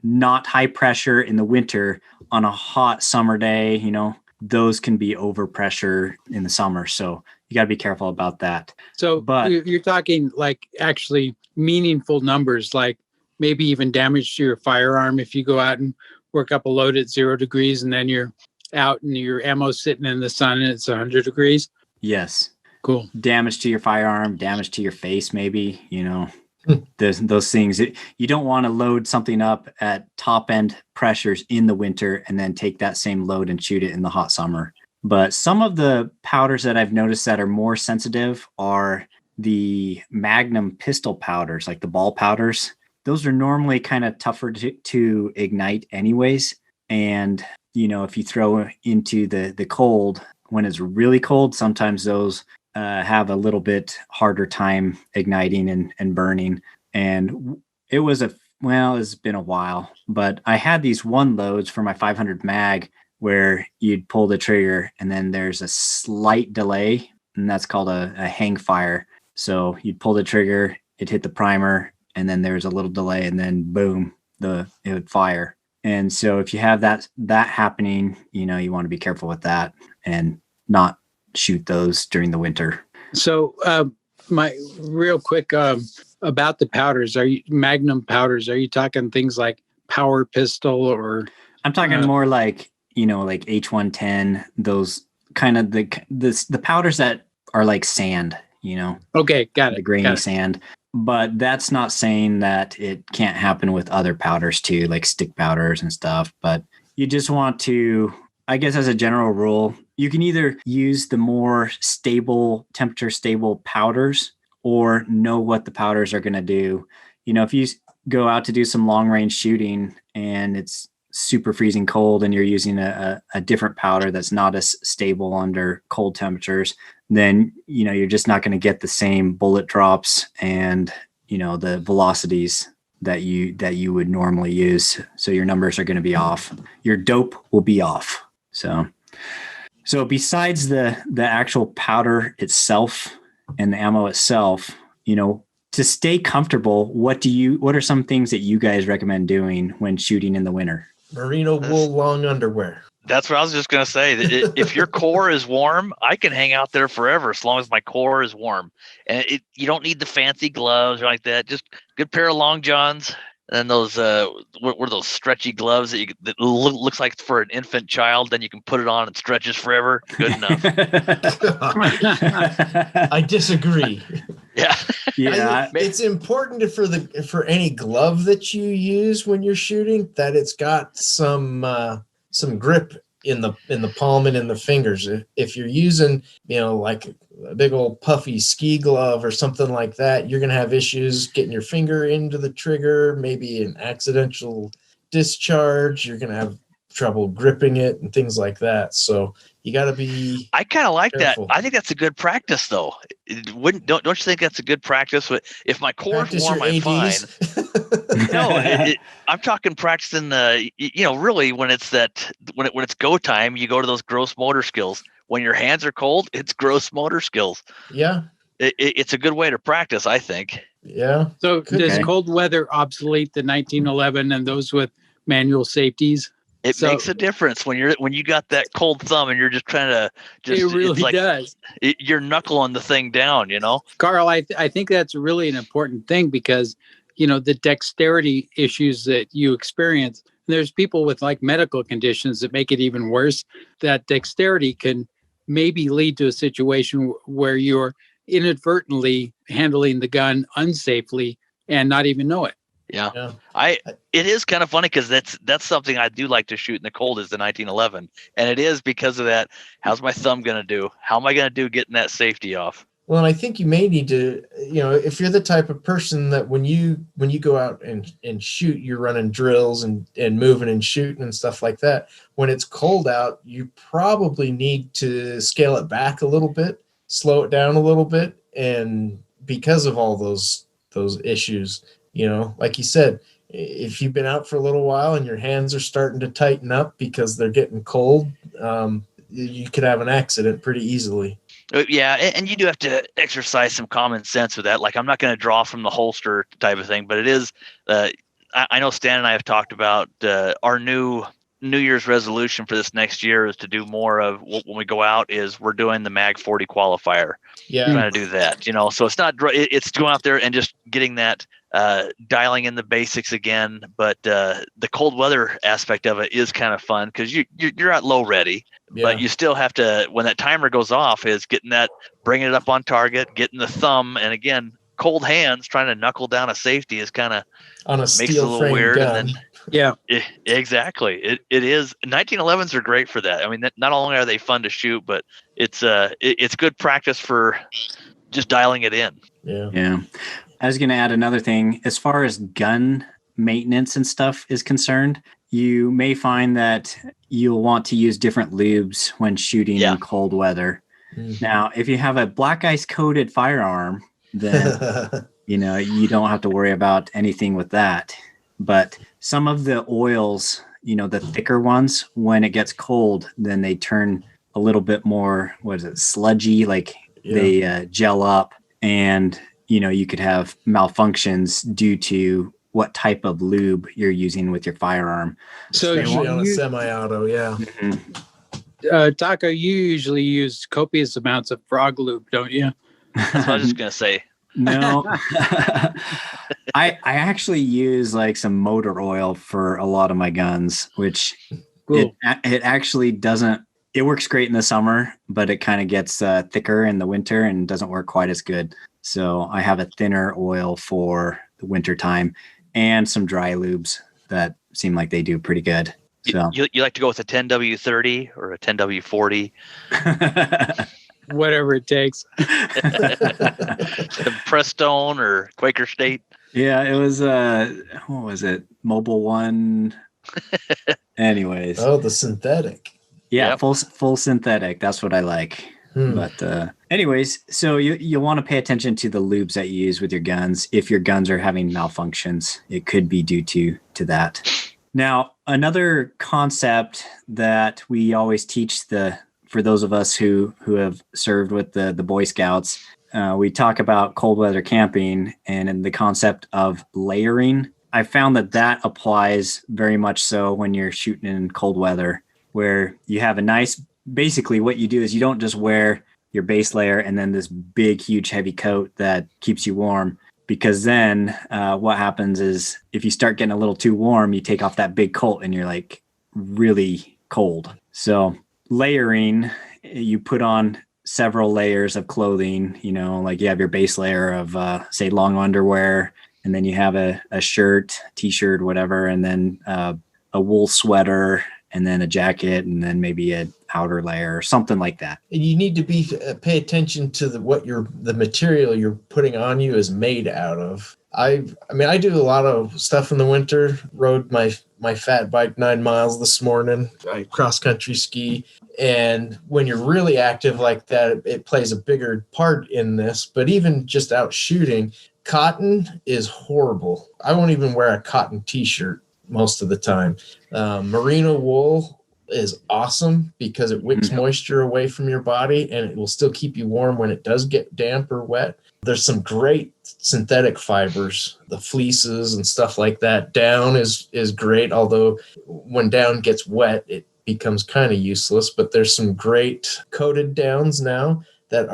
not high pressure in the winter on a hot summer day, those can be over pressure in the summer. So you got to be careful about that. So But you're talking like actually meaningful numbers, like maybe even damage to your firearm if you go out and work up a load at 0 degrees and then you're out and your ammo's sitting in the sun and it's 100 degrees. yes, Cool. damage to your firearm, damage to your face, maybe, those things. You don't want to load something up at top end pressures in the winter and then take that same load and shoot it in the hot summer. But some of the powders that I've noticed that are more sensitive are the Magnum pistol powders, like the ball powders. Those are normally kind of tougher to ignite anyways. And, if you throw into the cold, when it's really cold, sometimes those have a little bit harder time igniting and burning. And it's been a while, but I had these one loads for my 500 mag where you'd pull the trigger and then there's a slight delay, and that's called a hang fire. So you'd pull the trigger, it'd hit the primer, and then there's a little delay, and then boom, it would fire. And so if you have that happening, you want to be careful with that and not shoot those during the winter. So my real quick about the powders, Magnum powders, are you talking things like power pistol or? I'm talking more like, like H110, those kind of the powders that are like sand, Okay, got it. The grainy sand. But that's not saying that it can't happen with other powders too, like stick powders and stuff. But you just want to, I guess as a general rule, you can either use the more temperature stable powders or know what the powders are going to do. If you go out to do some long range shooting and it's super freezing cold and you're using a different powder that's not as stable under cold temperatures, then you're just not going to get the same bullet drops and the velocities that you would normally use. So your numbers are going to be off. Your dope will be off. So besides the actual powder itself and the ammo itself, to stay comfortable, what are some things that you guys recommend doing when shooting in the winter? Merino wool long underwear. That's what I was just going to say. If your core is warm, I can hang out there forever as long as my core is warm. And you don't need the fancy gloves or like that. Just good pair of long johns. And then those, what were those stretchy gloves that looks like for an infant child? Then you can put it on and stretches forever. Good enough. I disagree. Yeah. Yeah. It's important for any glove that you use when you're shooting that it's got some grip in the palm and in the fingers. If you're using, like a big old puffy ski glove or something like that, you're going to have issues getting your finger into the trigger, maybe an accidental discharge. You're going to have trouble gripping it and things like that. So you got to be. I kind of like careful. that. I think that's a good practice, though. Don't you think that's a good practice? If my core's warm, I'm fine. No, I'm talking practicing really when it's when it's go time, you go to those gross motor skills. When your hands are cold, it's gross motor skills. Yeah. It's a good way to practice, I think. Yeah. So does cold weather obsolete the 1911 and those with manual safeties? It makes a difference when you got that cold thumb and you're just trying to it really does. You're knuckling the thing down, Carl, I think that's really an important thing because the dexterity issues that you experience. There's people with like medical conditions that make it even worse. That dexterity can maybe lead to a situation where you're inadvertently handling the gun unsafely and not even know it. Yeah. It is kind of funny because that's something I do like to shoot in the cold is the 1911, and it is because of that. How's my thumb going to do? How am I going to do getting that safety off? Well, and I think you may need to, if you're the type of person that when you go out and shoot, you're running drills and moving and shooting and stuff like that. When it's cold out, you probably need to scale it back a little bit, slow it down a little bit, and because of all those issues, like you said, if you've been out for a little while and your hands are starting to tighten up because they're getting cold, you could have an accident pretty easily. Yeah, and you do have to exercise some common sense with that. Like, I'm not going to draw from the holster type of thing, but it is. I know Stan and I have talked about our New Year's resolution for this next year is to do more of when we go out. Is we're doing the Mag 40 qualifier. Yeah, Trying to do that. So it's not. It's going out there and just getting that. Dialing in the basics again, but the cold weather aspect of it is kind of fun because you're at low ready, but you still have to, when that timer goes off, is getting that, bringing it up on target, getting the thumb, and again, cold hands trying to knuckle down a safety is kind of on a makes it a steel little frame weird. gun. And then exactly, it is. 1911s are great for that. I mean, not only are they fun to shoot, but it's good practice for just dialing it in. Yeah. I was going to add another thing. As far as gun maintenance and stuff is concerned, you may find that you'll want to use different lubes when shooting in cold weather. Mm-hmm. Now, if you have a black ice coated firearm, then you don't have to worry about anything with that. But some of the oils, the thicker ones, when it gets cold, then they turn a little bit more, sludgy, like they gel up, and you could have malfunctions due to what type of lube you're using with your firearm. So usually on a semi-auto, Taco, you usually use copious amounts of frog lube, don't you? That's what I was just gonna say. No, I actually use like some motor oil for a lot of my guns, which it actually doesn't. It works great in the summer, but it kind of gets thicker in the winter and doesn't work quite as good. So I have a thinner oil for the winter time and some dry lubes that seem like they do pretty good. So you like to go with a 10W30 or a 10W40? Whatever it takes. Prestone or Quaker State? Yeah, it was what was it? Mobile One. Anyways. Oh, the synthetic. Yeah, full synthetic. That's what I like. But anyways, so you want to pay attention to the lubes that you use with your guns. If your guns are having malfunctions, it could be due to that. Now, another concept that we always teach for those of us who have served with the Boy Scouts, we talk about cold weather camping and the concept of layering. I found that applies very much so when you're shooting in cold weather, where you have basically what you do is you don't just wear your base layer and then this big, huge, heavy coat that keeps you warm, because then what happens is if you start getting a little too warm, you take off that big coat and you're like really cold. So layering, you put on several layers of clothing, like you have your base layer of say long underwear, and then you have a shirt, t-shirt, whatever, and then a wool sweater, and then a jacket, and then maybe an outer layer or something like that. You need to pay attention to the material you're putting on you is made out of. I do a lot of stuff in the winter. Rode my fat bike 9 miles this morning. I cross country ski, and when you're really active like that, it plays a bigger part in this. But even just out shooting, cotton is horrible. I won't even wear a cotton t-shirt most of the time. Merino wool is awesome because it wicks moisture away from your body, and it will still keep you warm when it does get damp or wet. There's some great synthetic fibers, the fleeces and stuff like that. Down is great, although when down gets wet, it becomes kind of useless. But there's some great coated downs now that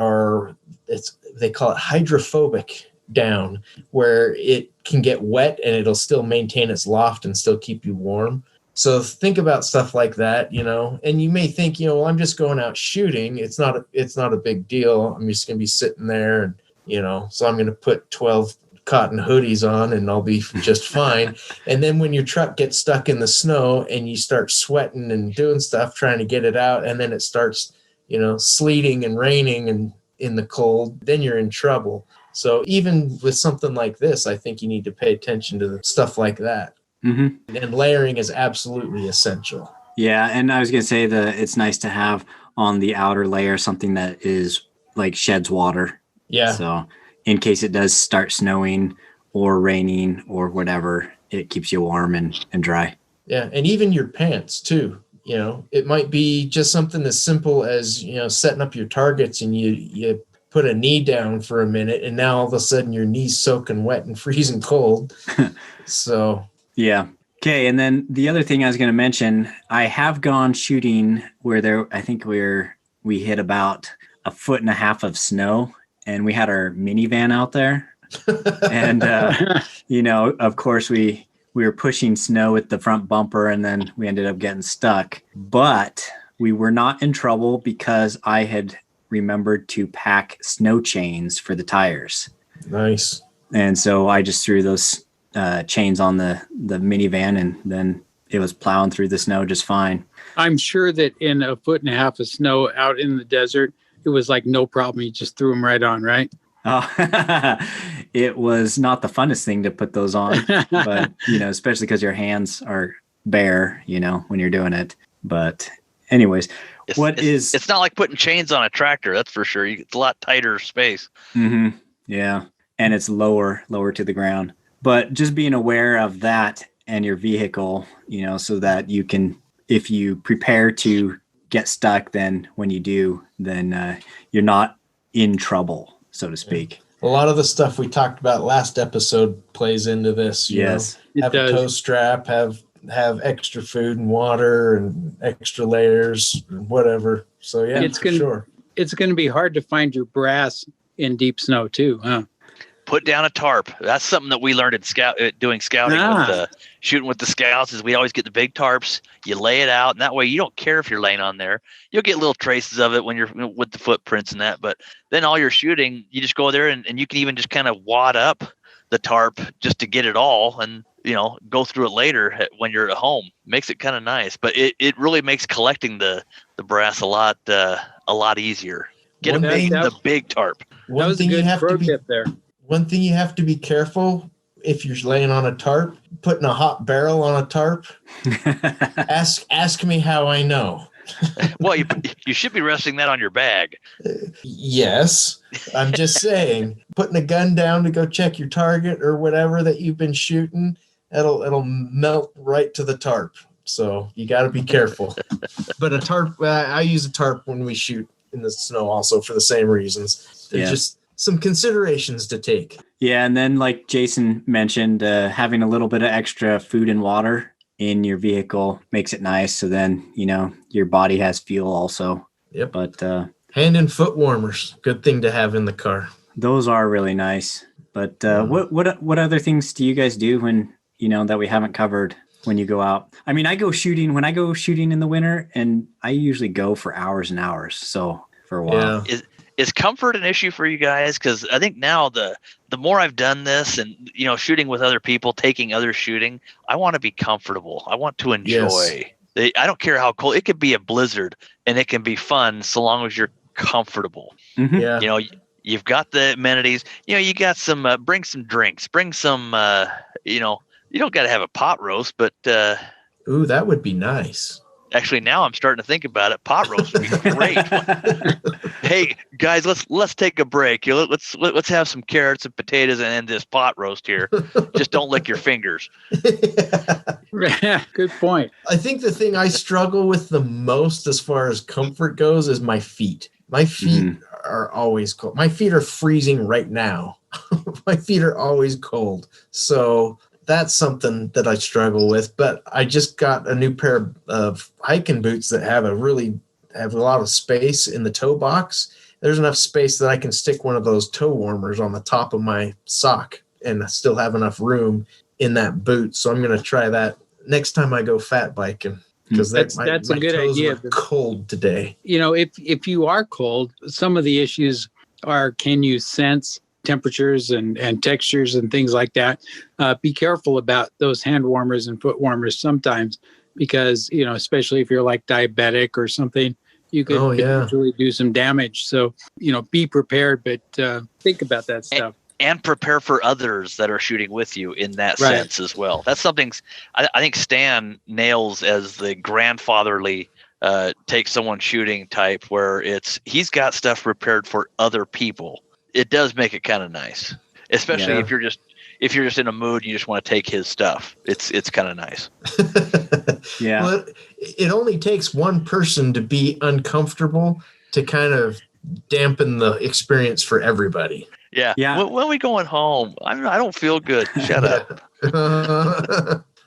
they call it hydrophobic down, where it can get wet and it'll still maintain its loft and still keep you warm. So think about stuff like that, and you may think, well, I'm just going out shooting. It's not a big deal. I'm just going to be sitting there and, so I'm going to put 12 cotton hoodies on and I'll be just fine. And then when your truck gets stuck in the snow and you start sweating and doing stuff, trying to get it out, and then it starts, sleeting and raining and in the cold, then you're in trouble. So even with something like this, I think you need to pay attention to the stuff like that. Mm-hmm. And layering is absolutely essential. Yeah, and I was going to say that it's nice to have on the outer layer something that is like sheds water. Yeah. So in case it does start snowing or raining or whatever, it keeps you warm and dry. Yeah, and even your pants too. It might be just something as simple as setting up your targets, and you put a knee down for a minute, and now all of a sudden your knee's soaking wet and freezing cold. So yeah. Okay, and then the other thing I was going to mention, I have gone shooting where I think we hit about 1.5 feet of snow, and we had our minivan out there, and of course we were pushing snow with the front bumper, and then we ended up getting stuck. But we were not in trouble because I had remembered to pack snow chains for the tires. Nice. And so I just threw those chains on the minivan, and then it was plowing through the snow just fine. I'm sure that in 1.5 feet of snow out in the desert, it was like no problem. You just threw them right on, right? Oh, it was not the funnest thing to put those on, but especially because your hands are bare, when you're doing it. But anyways, it's not like putting chains on a tractor, that's for sure. It's a lot tighter space. Mm-hmm. Yeah, and it's lower to the ground. But just being aware of that and your vehicle, so that you can, if you prepare to get stuck, then when you do, then you're not in trouble, so to speak. A lot of the stuff we talked about last episode plays into this. Yes, have a tow strap, have extra food and water and extra layers, and whatever. So yeah, sure. It's going to be hard to find your brass in deep snow too, huh? Put down a tarp. That's something that we learned in doing scouting with shooting with the scouts. Is we always get the big tarps. You lay it out, and that way you don't care if you're laying on there. You'll get little traces of it when you're with the footprints and that. But then all you're shooting, you just go there and you can even just kind of wad up the tarp just to get it all, and go through it later when you're at home. Makes it kind of nice, but it really makes collecting the brass a lot easier. Get the big tarp. That was a good pro tip there. One thing you have to be careful if you're laying on a tarp, putting a hot barrel on a tarp. Ask me how I know. Well, you should be resting that on your bag. Yes, I'm just saying, putting a gun down to go check your target or whatever that you've been shooting, it'll melt right to the tarp. So you got to be careful. But a tarp, I use a tarp when we shoot in the snow also for the same reasons. There's just some considerations to take. Yeah, and then like Jason mentioned, having a little bit of extra food and water in your vehicle makes it nice. So then, your body has fuel also. Yep. But hand and foot warmers, good thing to have in the car. Those are really nice. But what other things do you guys do when, that we haven't covered when you go out? I mean, when I go shooting in the winter, and I usually go for hours and hours. So for a while. Yeah. Is comfort an issue for you guys? Because I think now the more I've done this and shooting with other people, taking others shooting, I want to be comfortable. I want to enjoy. Yes. I don't care how cold. It could be a blizzard and it can be fun so long as you're comfortable. Mm-hmm. Yeah. You've got the amenities. You got some. Bring some drinks. Bring some. You don't got to have a pot roast, but ooh, that would be nice. Actually, now I'm starting to think about it. Pot roast would be great. Hey guys, let's take a break. Let's have some carrots and potatoes and end this pot roast here. Just don't lick your fingers. Good point. I think the thing I struggle with the most as far as comfort goes is my feet. My feet are always cold. My feet are freezing right now. My feet are always cold. So that's something that I struggle with, but I just got a new pair of hiking boots that have a lot of space in the toe box. There's enough space that I can stick one of those toe warmers on the top of my sock and still have enough room in that boot. So I'm going to try that next time I go fat biking, because that's a good idea. Cold today. If you are cold, some of the issues are, can you sense temperatures and textures and things like that? Be careful about those hand warmers and foot warmers sometimes, because especially if you're like diabetic or something, you could potentially do some damage. So be prepared, but think about that stuff and prepare for others that are shooting with you in that sense as well. That's something I think Stan nails as the grandfatherly take someone shooting type, where he's got stuff prepared for other people. It does make it kind of nice, especially if you're just if you're just in a mood, you just want to take his stuff. It's kind of nice. Yeah. Well, it only takes one person to be uncomfortable to kind of dampen the experience for everybody. Yeah. Yeah. When are we going home? I don't feel good. Shut up.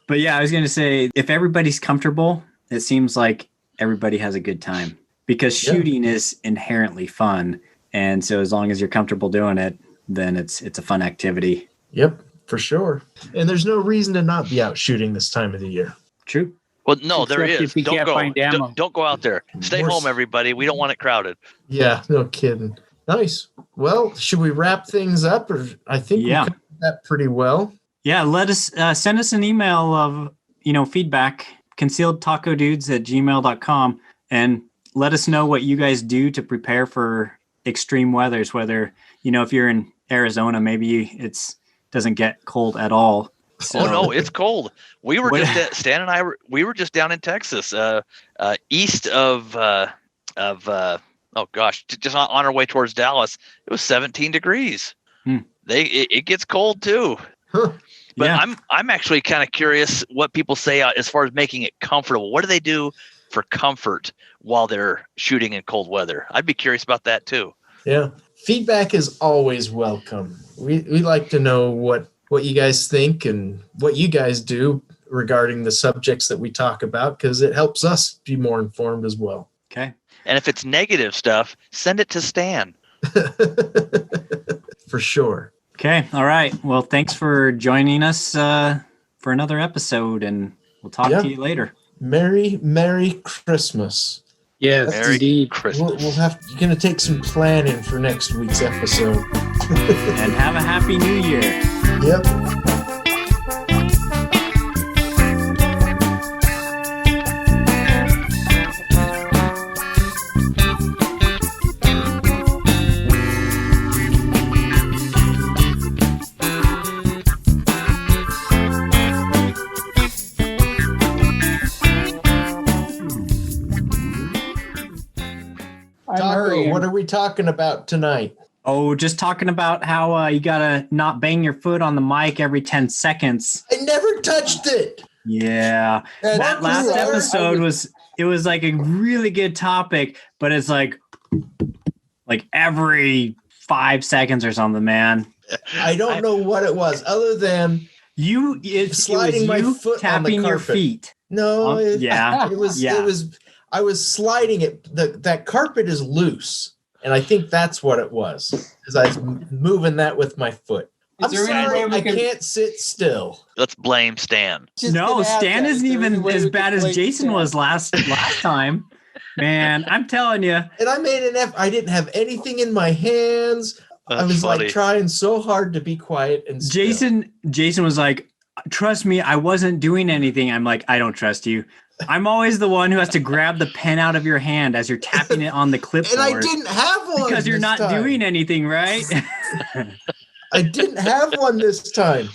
But yeah, I was going to say, if everybody's comfortable, it seems like everybody has a good time because shooting is inherently fun. And so as long as you're comfortable doing it, then it's a fun activity. Yep, for sure. And there's no reason to not be out shooting this time of the year. True. Well, no, there Except is. if you Don't can't go. find ammo. Don't go out there. Stay home, everybody. We don't want it crowded. Yeah, no kidding. Nice. Well, should we wrap things up? Or I think we covered that pretty well. Yeah, let us send us an email of feedback, concealedtacodudes@gmail.com, and let us know what you guys do to prepare for extreme weathers. Whether if you're in Arizona, maybe it doesn't get cold at all. So, oh no, it's cold. We were Stan and I were just down in Texas, east of just on our way towards Dallas. It was 17 degrees. It gets cold too. Huh. But I'm actually kind of curious what people say as far as making it comfortable. What do they do for comfort while they're shooting in cold weather? I'd be curious about that too. Yeah. Feedback is always welcome. We like to know what you guys think and what you guys do regarding the subjects that we talk about, because it helps us be more informed as well. Okay. And if it's negative stuff, send it to Stan. For sure. Okay. All right. Well, thanks for joining us for another episode, and we'll talk to you later. Merry Christmas. Yes, Merry indeed. Christmas. You're going to take some planning for next week's episode. And have a happy new year. Yep. Taco, what are we talking about tonight? Oh, just talking about how you gotta not bang your foot on the mic every 10 seconds. I never touched it. Yeah. That last episode was like a really good topic, but it's like every 5 seconds or something, man. I don't know what it was other than sliding my foot tapping on the your carpet. feet. No, yeah. It was I was sliding it. That carpet is loose. And I think that's what it was, because I was moving that with my foot. I'm sorry, I can't sit still. Let's blame Stan. No, Stan isn't even as bad as Jason was last time. Man, I'm telling you. And I made an effort. I didn't have anything in my hands. That's I was funny. like trying so hard to be quiet and still. Jason was like, trust me, I wasn't doing anything. I'm like, I don't trust you. I'm always the one who has to grab the pen out of your hand as you're tapping it on the clipboard. And I didn't have one because you're not doing anything, right? I didn't have one this time.